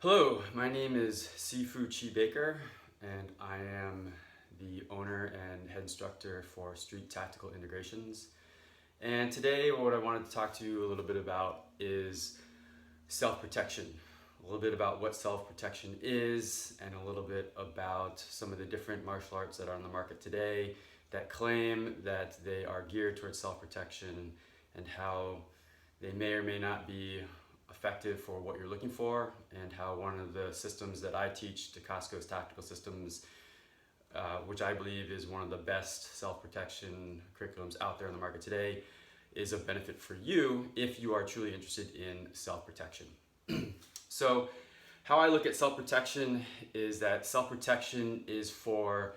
Hello, my name is Sifu Chi Baker, and I am the owner and head instructor for Street Tactical Integrations. And today, what I wanted to talk to you a little bit about is self-protection. A little bit about what self-protection is, and a little bit about some of the different martial arts that are on the market today that claim that they are geared towards self-protection and how they may or may not be effective for what you're looking for, and how one of the systems that I teach, Dacascos Tactical Systems, which I believe is one of the best self-protection curriculums out there in the market today, is of benefit for you if you are truly interested in self-protection. So how I look at self-protection is that self-protection is for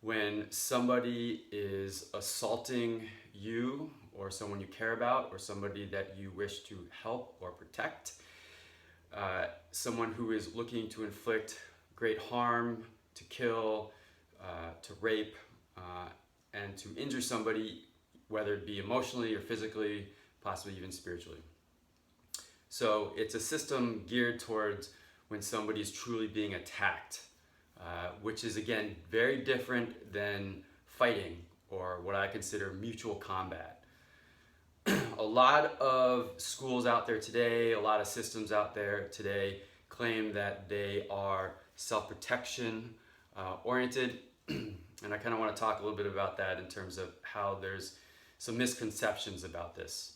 when somebody is assaulting you or someone you care about or somebody that you wish to help or protect, someone who is looking to inflict great harm, to kill, to rape, and to injure somebody, whether it be emotionally or physically, possibly even spiritually. So it's a system geared towards when somebody is truly being attacked, which is again very different than fighting or what I consider mutual combat. A lot of schools out there today, a lot of systems out there today claim that they are self-protection oriented, and I kind of want to talk a little bit about that in terms of how there's some misconceptions about this.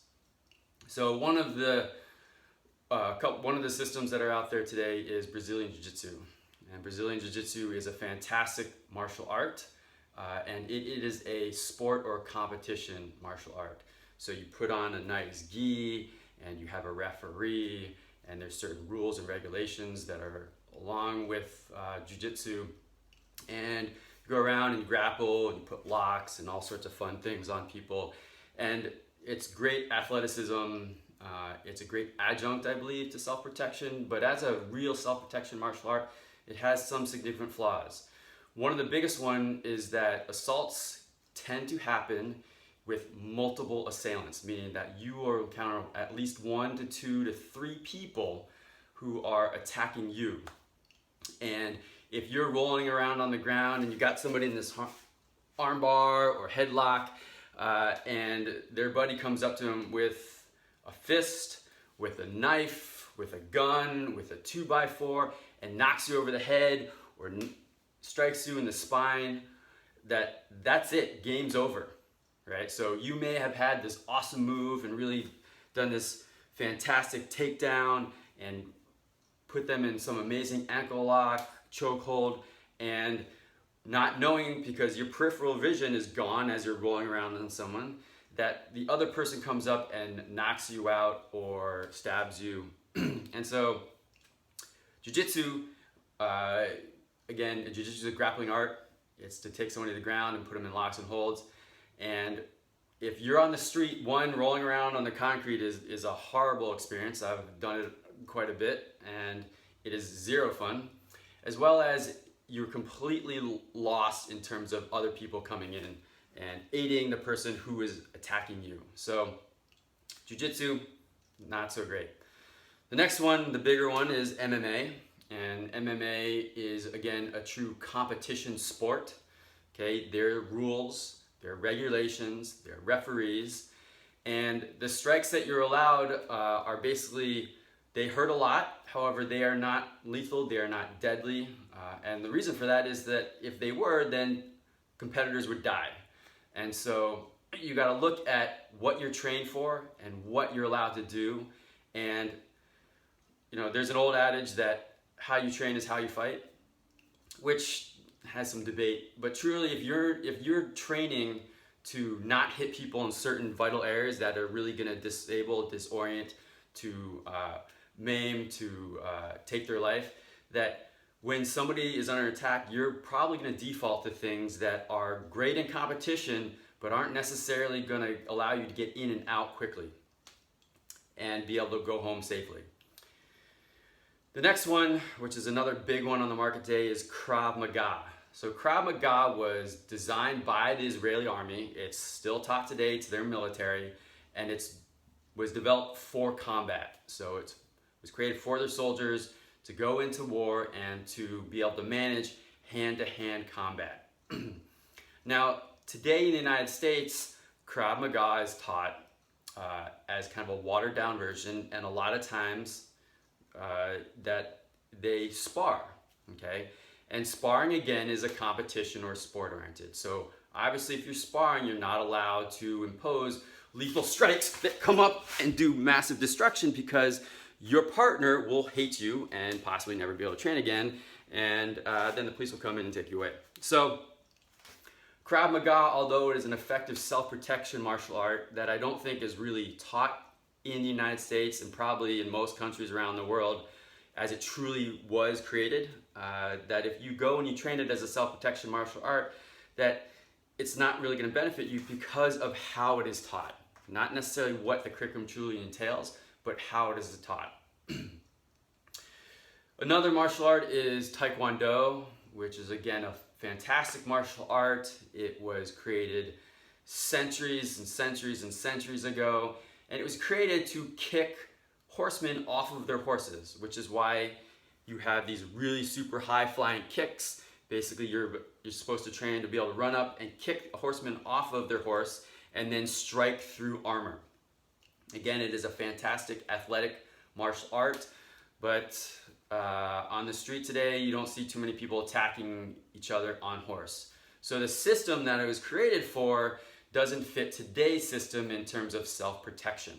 So one of the systems that are out there today is Brazilian Jiu-Jitsu, and Brazilian Jiu-Jitsu is a fantastic martial art, and it is a sport or competition martial art. So you put on a nice gi and you have a referee, and there's certain rules and regulations that are along with jiu-jitsu, and you go around and you grapple and you put locks and all sorts of fun things on people, and it's great athleticism. It's a great adjunct, I believe, to self-protection, but as a real self-protection martial art, it has some significant flaws. One of the biggest one is that assaults tend to happen with multiple assailants, meaning that you will encounter at least 1 to 2 to 3 people who are attacking you. And if you're rolling around on the ground and you got somebody in this armbar or headlock, and their buddy comes up to them with a fist, with a knife, with a gun, with a 2x4, and knocks you over the head or strikes you in the spine, that's it, game's over. Right? So you may have had this awesome move and really done this fantastic takedown and put them in some amazing ankle lock, chokehold, and not knowing, because your peripheral vision is gone as you're rolling around on someone, that the other person comes up and knocks you out or stabs you. And so Jiu-Jitsu, again, Jiu-Jitsu is a grappling art. It's to take someone to the ground and put them in locks and holds. And if you're on the street, rolling around on the concrete is a horrible experience. I've done it quite a bit, and it is zero fun, as well as you're completely lost in terms of other people coming in and aiding the person who is attacking you. So Jiu-Jitsu, not so great. The next one, the bigger one, is MMA, and MMA is, again, a true competition sport. Okay, there are rules, there are regulations, there are referees, and the strikes that you're allowed are basically, they hurt a lot, however they are not lethal, they are not deadly, and the reason for that is that if they were, then competitors would die. And so you got to look at what you're trained for and what you're allowed to do, and there's an old adage that how you train is how you fight, which has some debate, but truly if you're training to not hit people in certain vital areas that are really going to disable, disorient, to maim, to take their life, that when somebody is under attack, you're probably going to default to things that are great in competition but aren't necessarily going to allow you to get in and out quickly and be able to go home safely. The next one, which is another big one on the market today, is Krav Maga. So Krav Maga was designed by the Israeli army. It's still taught today to their military, and was developed for combat. So it was created for their soldiers to go into war and to be able to manage hand-to-hand combat. Now, today in the United States, Krav Maga is taught as kind of a watered-down version, and a lot of times that they spar, okay? And sparring, again, is a competition or sport-oriented. So obviously, if you're sparring, you're not allowed to impose lethal strikes that come up and do massive destruction, because your partner will hate you and possibly never be able to train again, and then the police will come in and take you away. So Krav Maga, although it is an effective self-protection martial art that I don't think is really taught in the United States and probably in most countries around the world as it truly was created, that if you go and you train it as a self-protection martial art, that it's not really going to benefit you because of how it is taught. Not necessarily what the curriculum truly entails, but how it is taught. Another martial art is Taekwondo, which is again a fantastic martial art. It was created centuries and centuries and centuries ago, and it was created to kick horsemen off of their horses, which is why you have these really super high flying kicks. Basically, you're supposed to train to be able to run up and kick a horseman off of their horse and then strike through armor. Again, it is a fantastic athletic martial art, but on the street today, you don't see too many people attacking each other on horse. So the system that it was created for doesn't fit today's system in terms of self-protection.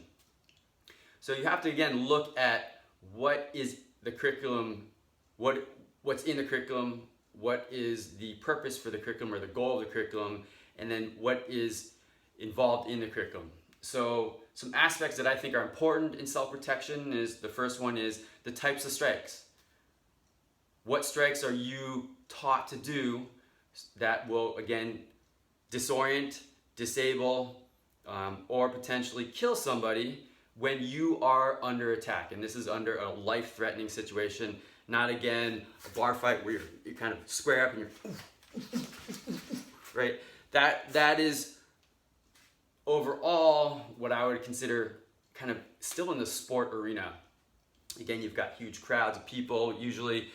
So you have to, again, look at what is the curriculum, what's in the curriculum, what is the purpose for the curriculum or the goal of the curriculum, and then what is involved in the curriculum. So some aspects that I think are important in self-protection is, the first one is the types of strikes. What strikes are you taught to do that will, again, disorient, disable, or potentially kill somebody when you are under attack? And this is under a life-threatening situation, not, again, a bar fight where you kind of square up and you're right? That is overall what I would consider kind of still in the sport arena. Again, you've got huge crowds of people usually,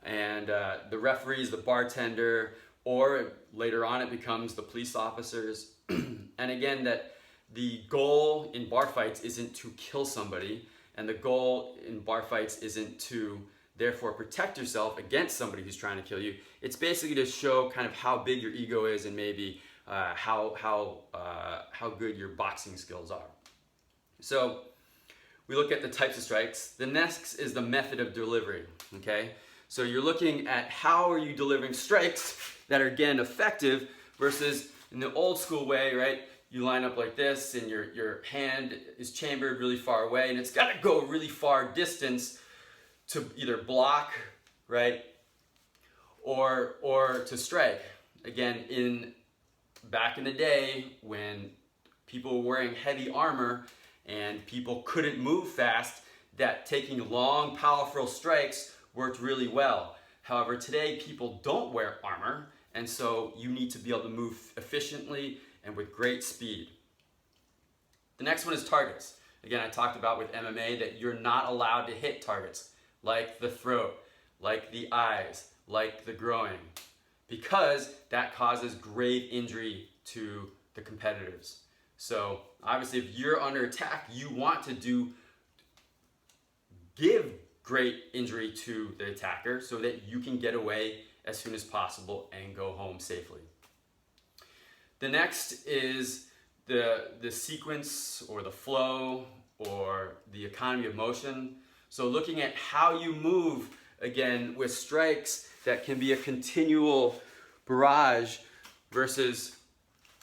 and the referees, the bartender, or later on it becomes the police officers. And again, that the goal in bar fights isn't to kill somebody, and the goal in bar fights isn't to therefore protect yourself against somebody who's trying to kill you. It's basically to show kind of how big your ego is and maybe how good your boxing skills are. So we look at the types of strikes. The next is the method of delivery, okay? So you're looking at how are you delivering strikes that are, again, effective versus in the old school way, right? You line up like this and your hand is chambered really far away, and it's got to go a really far distance to either block, right, or to strike. Again, back in the day when people were wearing heavy armor and people couldn't move fast, that taking long, powerful strikes worked really well. However, today people don't wear armor, and so you need to be able to move efficiently and with great speed. The next one is targets. Again, I talked about with MMA that you're not allowed to hit targets like the throat, like the eyes, like the groin, because that causes grave injury to the competitors. So obviously, if you're under attack, you want to give great injury to the attacker so that you can get away as soon as possible and go home safely. The next is the sequence or the flow or the economy of motion. So looking at how you move, again, with strikes that can be a continual barrage versus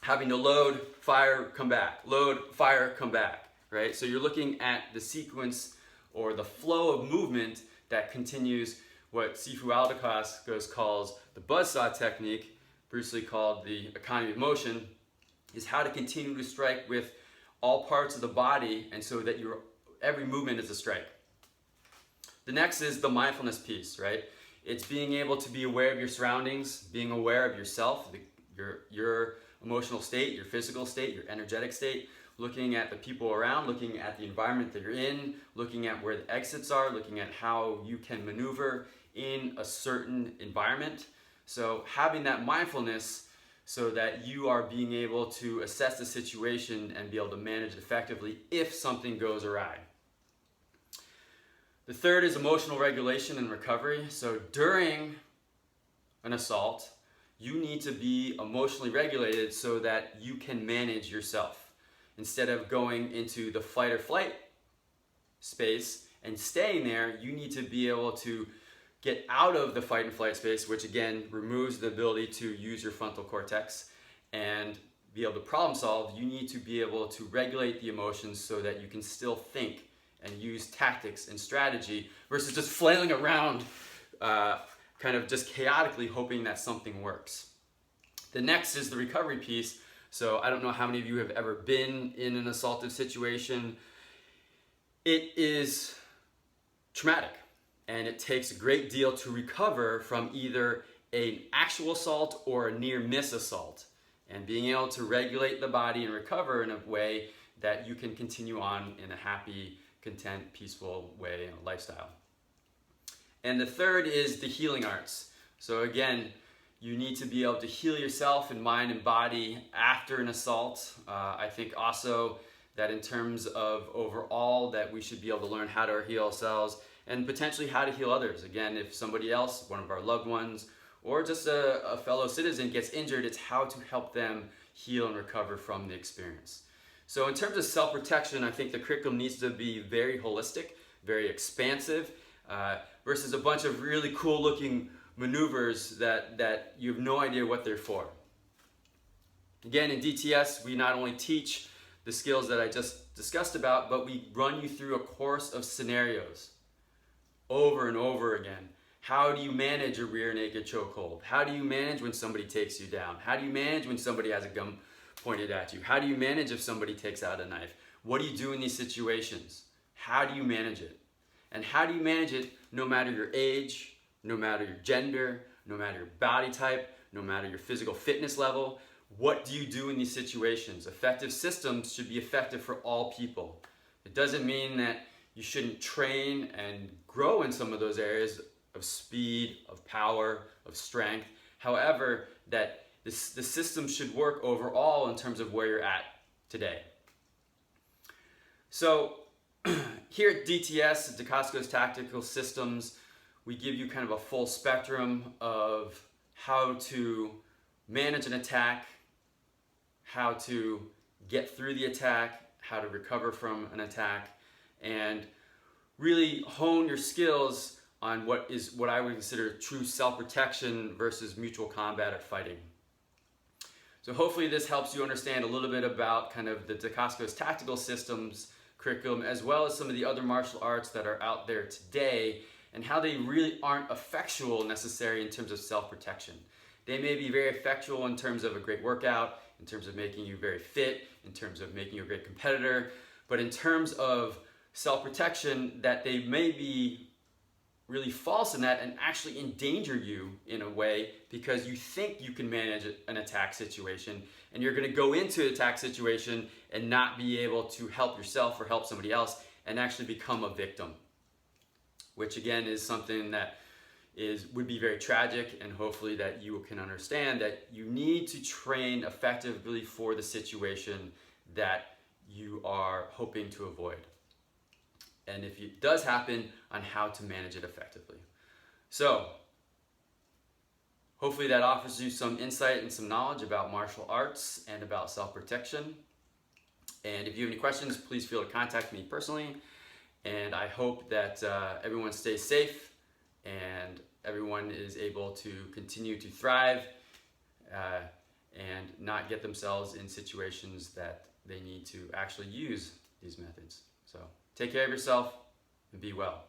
having to load, fire, come back, load, fire, come back, right? So you're looking at the sequence or the flow of movement that continues, what Sifu Dacascos calls the buzzsaw technique, Bruce Lee called the economy of motion, is how to continue to strike with all parts of the body, and so that every movement is a strike. The next is the mindfulness piece, right? It's being able to be aware of your surroundings, being aware of yourself, your emotional state, your physical state, your energetic state, looking at the people around, looking at the environment that you're in, looking at where the exits are, looking at how you can maneuver in a certain environment. So having that mindfulness so that you are being able to assess the situation and be able to manage it effectively if something goes awry. The third is emotional regulation and recovery. So during an assault, you need to be emotionally regulated so that you can manage yourself. Instead of going into the fight or flight space and staying there, you need to be able to get out of the fight and flight space, which again removes the ability to use your frontal cortex and be able to problem solve. You need to be able to regulate the emotions so that you can still think and use tactics and strategy versus just flailing around kind of just chaotically hoping that something works. The next is the recovery piece. So I don't know how many of you have ever been in an assaultive situation. It is traumatic, and it takes a great deal to recover from either an actual assault or a near miss assault, and being able to regulate the body and recover in a way that you can continue on in a happy, content, peaceful way and lifestyle. And the third is the healing arts. So again, you need to be able to heal yourself in mind and body after an assault. I think also that in terms of overall that we should be able to learn how to heal ourselves and potentially how to heal others. Again, if somebody else, one of our loved ones, or just a fellow citizen gets injured, it's how to help them heal and recover from the experience. So in terms of self-protection, I think the curriculum needs to be very holistic, very expansive, versus a bunch of really cool looking maneuvers that you have no idea what they're for. Again, in DTS, we not only teach the skills that I just discussed about, but we run you through a course of scenarios over and over again. How do you manage a rear naked chokehold? How do you manage when somebody takes you down? How do you manage when somebody has a gun pointed at you? How do you manage if somebody takes out a knife? What do you do in these situations? How do you manage it? And how do you manage it no matter your age, no matter your gender, no matter your body type, no matter your physical fitness level? What do you do in these situations? Effective systems should be effective for all people. It doesn't mean that you shouldn't train and grow in some of those areas of speed, of power, of strength. However, that the system should work overall in terms of where you're at today. So here at DTS, Dacascos Tactical Systems, we give you kind of a full spectrum of how to manage an attack, how to get through the attack, how to recover from an attack, and really hone your skills on what I would consider true self-protection versus mutual combat or fighting. So hopefully this helps you understand a little bit about kind of the Dacascos Tactical Systems curriculum, as well as some of the other martial arts that are out there today, and how they really aren't effectual necessarily in terms of self-protection. They may be very effectual in terms of a great workout, in terms of making you very fit, in terms of making you a great competitor, but in terms of self-protection, that they may be really false in that and actually endanger you in a way because you think you can manage an attack situation, and you're going to go into an attack situation and not be able to help yourself or help somebody else and actually become a victim, which again is something that would be very tragic, and hopefully that you can understand that you need to train effectively for the situation that you are hoping to avoid. And if it does happen, on how to manage it effectively. So, hopefully that offers you some insight and some knowledge about martial arts and about self-protection. And if you have any questions, please feel to contact me personally. And I hope that everyone stays safe and everyone is able to continue to thrive and not get themselves in situations that they need to actually use these methods. So take care of yourself and be well.